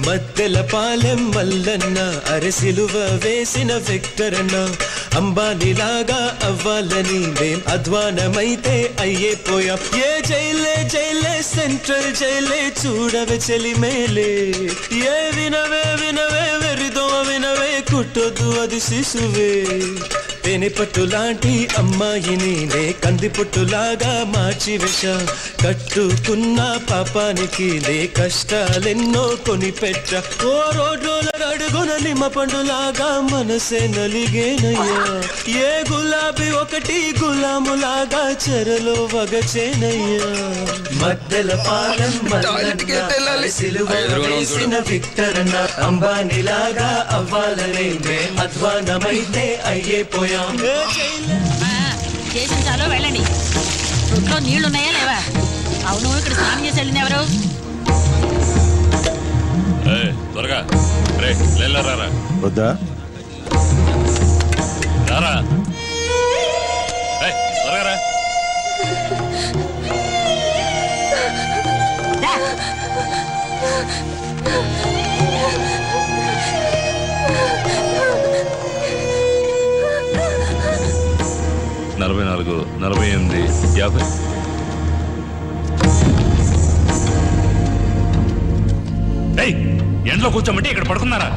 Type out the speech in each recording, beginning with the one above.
మద్దెల పాలెం మల్లన్న అరసిలువ వేసిన విక్టరన్న అంబానీలాగా అవ్వాలని మేం అధ్వానమైతే అయ్యేపోయాం. ఏ జైలే జైలే సెంట్రల్ జైలే చూడవే చెలిమేలే. ఏ వినవే వినవే వెరిదో వినవే కుట్టొద్దు అది శిశువే. తేనె పట్టు లాంటి అమ్మాయిని నే కంది పుట్టులాగా మార్చి వేశ. కట్టుకున్న పాపానికి నే కష్టాలెన్నో కొని పెట్ట. ఓ రోడ్ల అడుగున నిమ్మ పండులాగా మనసే నలిగేనయ్యా. ఏ గులాబీ ఒకటి గులాములాగా చెరలో వగచేనయ్యా. మద్దెల పాలెం సిలువ వేసిన విక్టరన్న అంబానీలాగా అవ్వాలనే మేం అధ్వానమైతే అయ్యేపోయాం. చేసిన చాలు వెళ్ళండి. రొట్లో నీళ్లున్నాయా లేవా? అవును, ఇక్కడ స్నానం చేసి వెళ్ళింది ఎవరు? త్వరగా రారా. వద్దా రారా, త్వరగా రా. 44, 48, 50. ఎండలో కూర్చోమంటే ఇక్కడ పడుకున్నారా?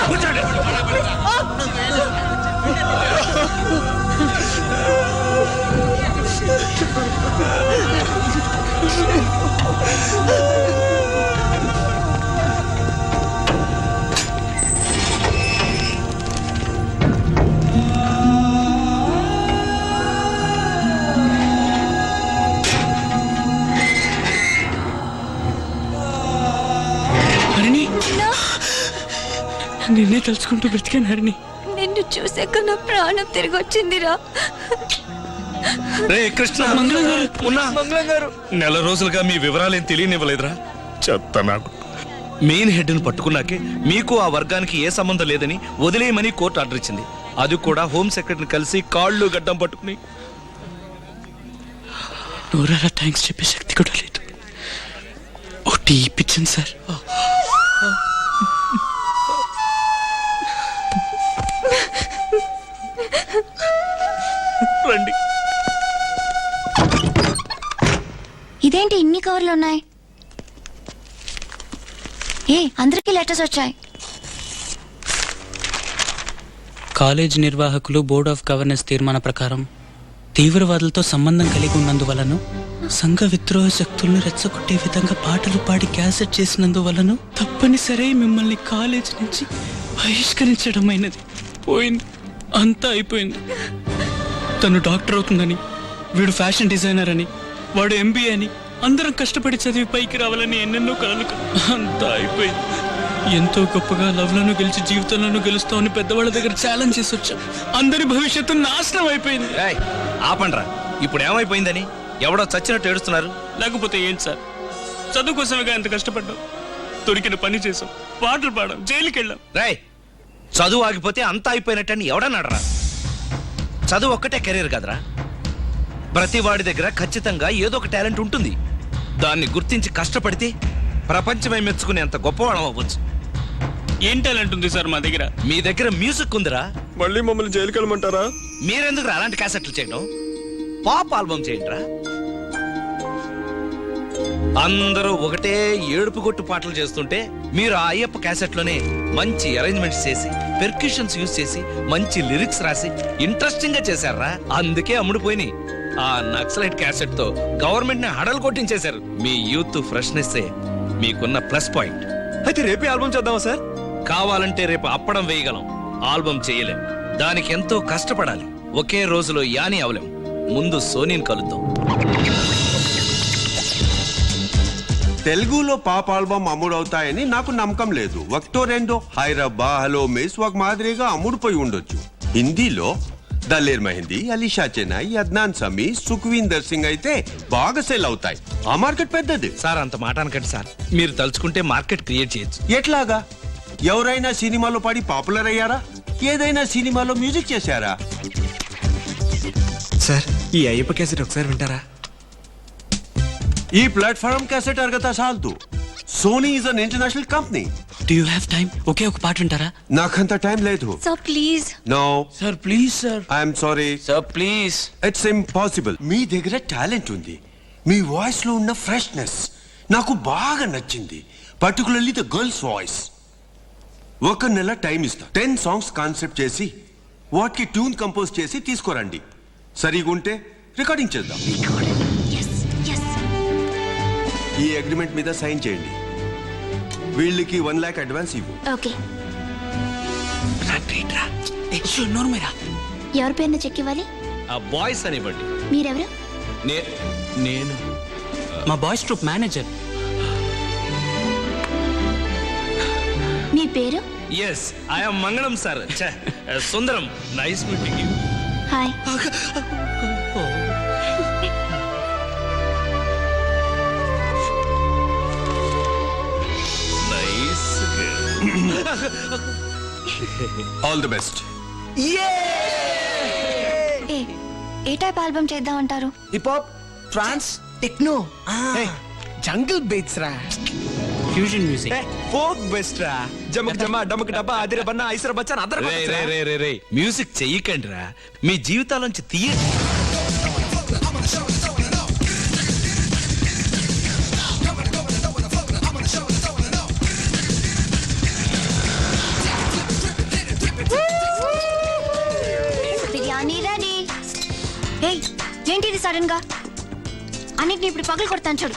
కూర్చోండి. నిన్నే తలుచుకుంటూ బ్రతికాను హరిణి. నిన్ను చూసాక నా ప్రాణం తిరిగి వచ్చిందిరా. కృష్ణ, మంగళం గారు నెల రోజులుగా మీ వివరాలేం తెలియనివ్వలేదురా? చెప్తా. నాకు మెయిన్ హెడ్ ను పట్టుకున్నాకే మీకు ఆ వర్గానికి ఏ సంబంధం లేదని వదిలేయమని కోర్టు ఆర్డర్ ఇచ్చింది. అది కూడా హోమ్ సెక్రటరీని కలిసి కాళ్ళు గడ్డం పట్టుకుని. నూరారా థ్యాంక్స్ చెప్పే శక్తి కూడా లేదు. ఓ టీ ఇప్పించండి సార్. రండి. ఇదేంటి ఇన్ని కవర్లు ఉన్నాయి? అందరికీ లెటర్స్ వచ్చాయి. కాలేజ్ నిర్వాహకులు బోర్డ్ ఆఫ్ గవర్నెన్స్ తీర్మాన ప్రకారం తీవ్రవాదులతో సంబంధం కలిగి ఉన్నందువలను, సంఘ విద్రోహ శక్తులను రెచ్చగొట్టే విధంగా పాటలు పాడి క్యాసెట్ చేసినందువలను తప్పనిసరి మిమ్మల్ని కాలేజ్ నుంచి బహిష్కరించడమైనది. పోయింది, అంతా అయిపోయింది. తను డాక్టర్ అవుతుందని, వీడు ఫ్యాషన్ డిజైనర్ అని, వాడు MBA అని, అందరం కష్టపడి చదివి పైకి రావాలని ఎన్నెన్నో కలలు. అంతా అయిపోయింది. ఎంతో గొప్పగా లవ్లను గెలిచి జీవితంలోనూ గెలుస్తామని పెద్దవాళ్ళ దగ్గర ఛాలెంజ్ చేసి వచ్చాం. అందరి భవిష్యత్తు నాశనం అయిపోయింది. ఆపండ్రా. ఇప్పుడు ఏమైపోయిందని ఎవడో చచ్చినట్టు ఏడుస్తున్నారు? లేకపోతే ఏంటి సార్, చదువు కోసమేగా ఎంత కష్టపడ్డాం. దొరికిన పని చేసాం, పాటలు పాడాం, జైలుకి వెళ్ళాం. చదువు ఆగిపోతే అంతా అయిపోయినట్టని ఎవడన్నాడరా? చదువు ఒక్కటే కెరీర్ కదరా. ప్రతి వాడి దగ్గర ఖచ్చితంగా ఏదో ఒక టాలెంట్ ఉంటుంది. దాన్ని గుర్తించి కష్టపడితే ప్రపంచమే మెచ్చుకునేంత గొప్పవాళ్ళం అవ్వచ్చు. ఏం టాలెంట్ ఉంది సార్ మా దగ్గర? మీ దగ్గర మ్యూజిక్ ఉందిరా. మళ్ళీ మమ్మల్ని జైలుకి వెళ్ళమంటారా? మీరెందుకు అలాంటి క్యాసెట్లు చేయడం? పాప్ ఆల్బమ్ చేయండిరా. అందరూ ఒకటే ఏడుపు కొట్టు పాటలు చేస్తుంటే మీరు ఆ అయ్యప్ప క్యాసెట్లోనే మంచి అరేంజ్మెంట్స్ చేసి, పెర్క్యూషన్స్ యూజ్ చేసి, మంచి లిరిక్స్ రాసి ఇంట్రెస్టింగ్ గా చేశారా. అందుకే అమ్ముడుపోయినాయి. ఆ నక్సలైట్ క్యాసెట్ తో గవర్నమెంట్ ని హడలు కొట్టించేశారు. మీ యూత్ ఫ్రెష్నెస్ మీకున్న ప్లస్ పాయింట్. అయితే రేపే ఆల్బమ్ చేద్దామా సార్? కావాలంటే రేపు అప్పడం వేయగలం, ఆల్బమ్ చేయలేం. దానికి ఎంతో కష్టపడాలి. ఒకే రోజులో యాని అవలేం. ముందు సోనీని కలుద్దాం. తెలుగులో పాప్ ఆల్బమ్ అమ్ముడవుతాయని నాకు నమ్మకం లేదు. ఒకటో రెండో హైరబ్బా, హలో మిస్ ఒక మాదిరిగా అమ్ముడుపోయి ఉండొచ్చు. హిందీలో దల్లేర్ మెహందీ, అలీషా చెనాయ్, అద్నాన్ సమీ, సుఖ్వీందర్ సింగ్ అయితే బాగా సేల్ అవుతాయి. ఆ మార్కెట్ పెద్దది. సార్ అంత మాట అనకండి సార్. మీరు తలుచుకుంటే మార్కెట్ క్రియేట్ చేయొచ్చు. ఎట్లాగా? ఎవరైనా సినిమాలో పాడి పాపులర్ అయ్యారా? ఏదైనా సినిమాలో మ్యూజిక్ చేశారా? సార్ ఈ అయ్యప్ప క్యాసెట్ ఒకసారి వింటారా? ఈ ప్లాట్ఫామ్ క్యాసెట్ అర్గతా సాల్తు. Sony is an international company. Do you have time? ఒకే ఒక పాట వింటారా? నాకంత టైం లేదు. Sir please. No, sir please sir. I'm sorry. Sir please. It's impossible. మీ దగ్గర టాలెంట్ ఉంది. మీ వాయిస్ లో ఉన్న ఫ్రెష్నెస్ నాకు బాగా నచ్చింది. Particularly the girls voice. ఒక నెల టైం ఇస్తా. 10 సాంగ్స్ కాన్సెప్ట్ చేసి వాటికి ట్యూన్ కంపోజ్ చేసి తీసుకురండి. సరిగుంటే రికార్డింగ్ చేద్దాం. ఈ అగ్రిమెంట్ మీద సైన్ చేయండి. వీళ్ళకి 1 lakh అడ్వాన్స్ ఇవ్వు. ఓకే. నోర్మేరా ఎవరి పేరున చెక్ ఇవ్వాలి? ఆ బాయ్స్ అనివ్వండి. మీరెవరు? నేను మా బాయ్స్ ట్రూప్ మేనేజర్. మీ పేరు? Yes I'm Mangalam sir. Sundaram. Nice meeting you. Hi. Nice. All the best. ఏ టైప్ ఆల్బమ్ చేద్దాం అంటారు? Hip hop, trance, techno, jungle beats రా, ఫ్యూజన్ మ్యూజిక్. ఫోక్ బెస్ట్ రా, జమక్ జమా డమక్ డబ్బా అదిర బన్నా ఐసర బచ్చన్ అదర్ రే రే రే రే రే మ్యూజిక్ చెయ్యకండి రా. మీ జీవితాలోంచి తీయండి. బిర్యానీ రెడీ. ఏయ్ ఏంటిది సడన్ గా? అన్నిటిని ఇప్పుడు పగలు కొడతాను చూడు.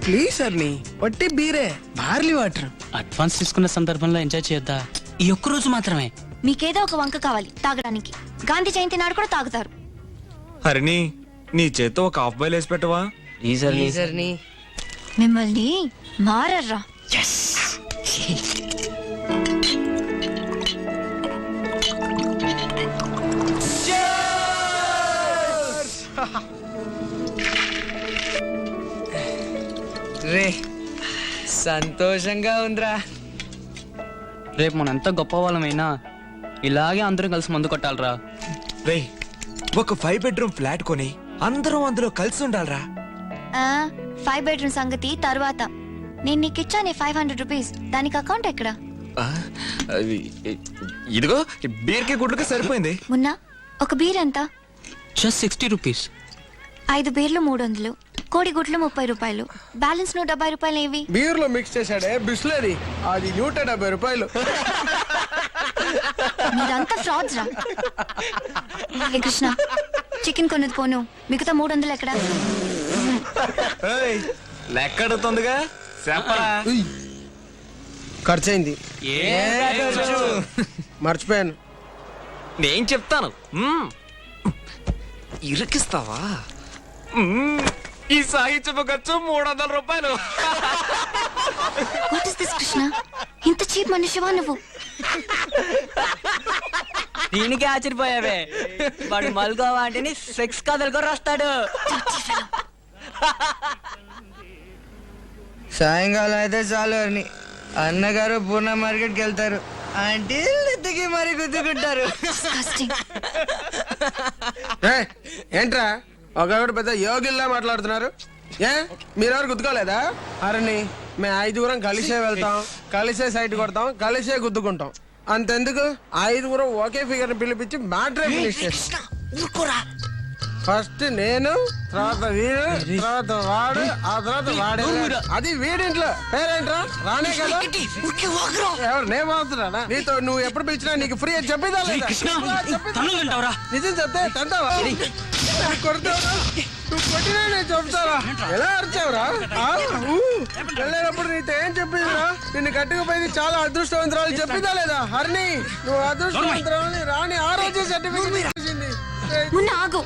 ప్లీజ్ అర్ని, వట్టి బీరే, బార్లీ వాటర్. అడ్వాన్స్ తీసుకున్న సందర్భంలో ఎంజాయ్ చేయొద్దా? ఈ ఒక్క రోజు మాత్రమే. మీకేదో ఒక వంక కావాలి తాగడానికి. గాంధీ జయంతి నాడు కూడా తాగుతారు. హరిణి నీ చేత్తో ఒక హాఫ్ బాయిల్ వేసి పెట్టవా? అర్ని మిమ్మల్ని మారర్రా. రే సంతోషంగా ఉందిరా. రేపు మనం ఎంత గొప్ప వాళ్ళమైనా ఇలాగే అందరం కలిసి మందు కొట్టాలరా. రే ఒక 5 bedroom ఫ్లాట్ కొని అందరం అందులో కలిసి ఉండాలరా. 5 bedroom సంగతి తర్వాత. నేను నీకు ఇచ్చానే 500 రూపీస్. దానికి అకౌంట్ ఎక్కడ? ఇదిగో బీర్కి గుడ్లకి సరిపోయింది. మున్నా ఒక బీర్ ఎంత? Just 60 rupees. 5 బీర్లు 300, కోడి గుడ్లు 30 రూపాయలు, బ్యాలెన్స్ 170 రూపాయలు. ఏవి? బీర్ లో మిక్స్ చేశాడే బిస్లరీ, అది 170 రూపాయలు. మీరంతా ఫ్రాడ్స్ రా. హే కృష్ణ, చికెన్ కొన్నది పోను, మిగతా 300 ఎక్కడ? లెక్కడుతుందిగా చెప్పరా. ఖర్చు అయింది. మర్చిపోయాను. నేను చెప్తాను. ఇరికిస్తావా? ఈ సాహిత్యపు ఖర్చు 300 రూపాయలు. What is this Krishna? ఇంత చీప్ మనిషివా నువ్వు? దీనికి ఆశ్చర్యపోయావే. వాడు మల్గోవా అంటే సెక్స్ కథలు కూడా రాస్తాడు. సాయంకాలం అయితే చాలు అని అన్నగారు పూర్ణ మార్కెట్కి వెళ్తారు. అంటే ఎత్తుకి మరి గుద్దుకుంటారు. Disgusting. ఏంట్రా ఒకడు పెద్ద యోగిల్లా మాట్లాడుతున్నారు? ఏ మీరెవరు గుద్దుకోలేదా? అరని మేము 5 కలిసే వెళ్తాం, కలిసే సైట్ కొడతాం, కలిసే గుద్దుకుంటాం. అంతెందుకు 5 ఒకే ఫిగర్ పిలిపించి మ్యాటర్ ఫినిష్ చేస్తాం. ఫస్ట్ నేను, తర్వాత వీడు, తర్వాత వాడు, ఆ తర్వాత వాడే. అది వీడింట్లో పేరేంట్రా? రానే కదా. ఎవరు నేను అవుతున్నా? నీతో నువ్వు ఎప్పుడు పిలిచినా నీకు ఫ్రీ అని చెప్పేదా? నిజం చెప్తే తంతావా? కొడతావా? నువ్వు కొట్టినా నేను చెప్తారా? ఎలా అరిచావురా? వెళ్ళేటప్పుడు నీతో ఏం చెప్పిందిరా? నిన్ను కట్టుకుపోయింది చాలా అదృష్టవంతురాలు చెప్పిందా లేదా? హరిని నువ్వు అదృష్టవంతురాలని రాని ఆ రోజే సర్టిఫికేట్ ఇచ్చింది. మున్నా ఆగు.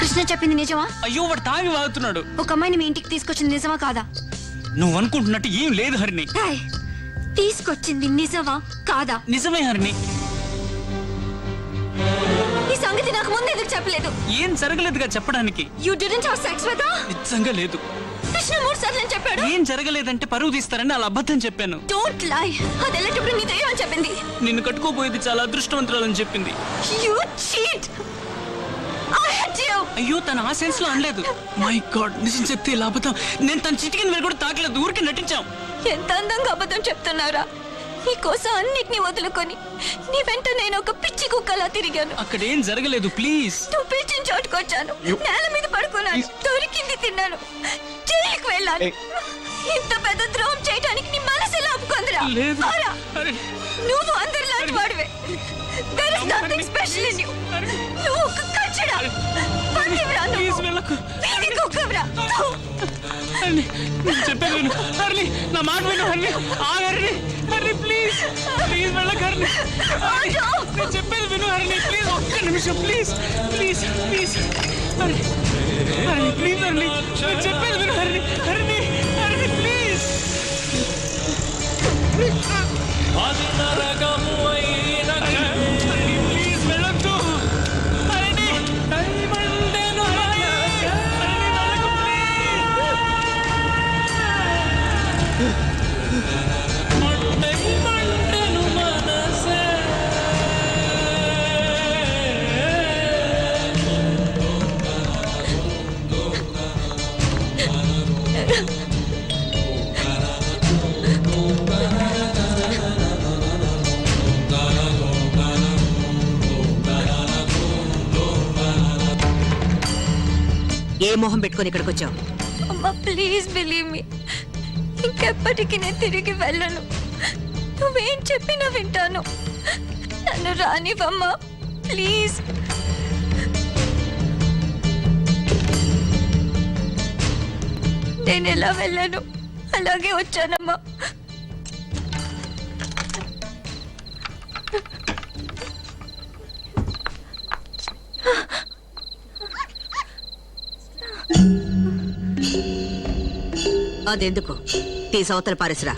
కృష్ణ చెప్పింది నిజమా? అయ్యో వాడు తాగి వాగుతున్నాడు. ఒక అమ్మాయిని మీ ఇంటికి తీసుకొచ్చింది నిజమా కాదా? నువ్వు అనుకుంటున్నట్టు ఏం లేదు హరిణి. ఏయ్, తీసుకొచ్చింది నిజమా కాదా? నిజమే హరిణి. ఈ సంగతి నాకు ముందు ఎందుకు చెప్పలేదు? ఏం జరగలేదుగా చెప్పడానికి. You didn't have sex with her? నిజంగా లేదు. కృష్ణ 3 సార్లు చెప్పాడు. ఏం జరగలేదంటే పరువు తీస్తారని అలా అబద్ధం చెప్పాను. Don't lie. అది వెళ్ళేటప్పుడు నీ దయ్యం అని చెప్పింది. నిన్ను కట్టుకోబోయేది చాలా అదృష్టవంతురాలని చెప్పింది. You cheat. I hate you. అయ్యో తన ఆ సెన్స్ లో అనలేదు. మై గాడ్, నిజం చెప్తే ఇలా అబద్ధం. నేను తన చిటికిన వేలు కూడా తాకలేదు, ఊరికి నటించాం. ఎంత అందంగా అబద్ధం చెప్తున్నారా? నీ కోసం అన్నిటినీ వదులుకొని నీ వెంట నేను ఒక పిచ్చి కుక్కలా తిరిగాను. అక్కడ ఏం జరగలేదు, ప్లీజ్. నువ్వు పిలిచిన చోటుకొచ్చాను, నేల మీద పడుకున్నాను, దొరికింది తిన్నాను, జైలుకి వెళ్ళాను. ఇంత పెద్ద ద్రోహం చేయడానికి నీ మనసు ఎలా ఒప్పుకుందిరా? లేదు. ఆరా, అరే, నువ్వు అందరిలాంటి వాడివే. There is nothing special in you. నువ్వు ఒక కచ్చడా, పందివిరా నువ్వు. ప్లీజ్ వెళ్ళకు. వీధి కుక్కవిరా. హరిణి, నేను చెప్పేది విను. హరిణి, నా మాట విను. హరిణి, హరిణి, హరిణి, ప్లీజ్ ప్లీజ్ వెళ్ళకు. హరిణి, హరిణి, నేను చెప్పేది విను. హరిణి, ప్లీజ్ ఒక్క నిమిషం, please please please. Harini, Harini, please. Harini, నేను చెప్పేది విను. హరిణి, హరిణి, హరిణి, ప్లీజ్. హరిణి, ప్లీజ్ వెళ్ళొద్దు. హరిణి, హరిణి, మండేను. హరిణి, హరిణి, వెళ్ళకు, ప్లీజ్. మండెను మనసే. ఏ మొహం పెట్టుకొని ఇక్కడికి వచ్చావు? అమ్మా ప్లీజ్ బిలీవ్ మీ. ఇంకెప్పటికీ నేను తిరిగి వెళ్ళను. నువ్వేం చెప్పినా వింటాను. నన్ను రానివమ్మా ప్లీజ్. నేను ఎలా వెళ్ళను, అలాగే వచ్చానమ్మా. అదెందుకు? తీసి అవతల పారేసిరా.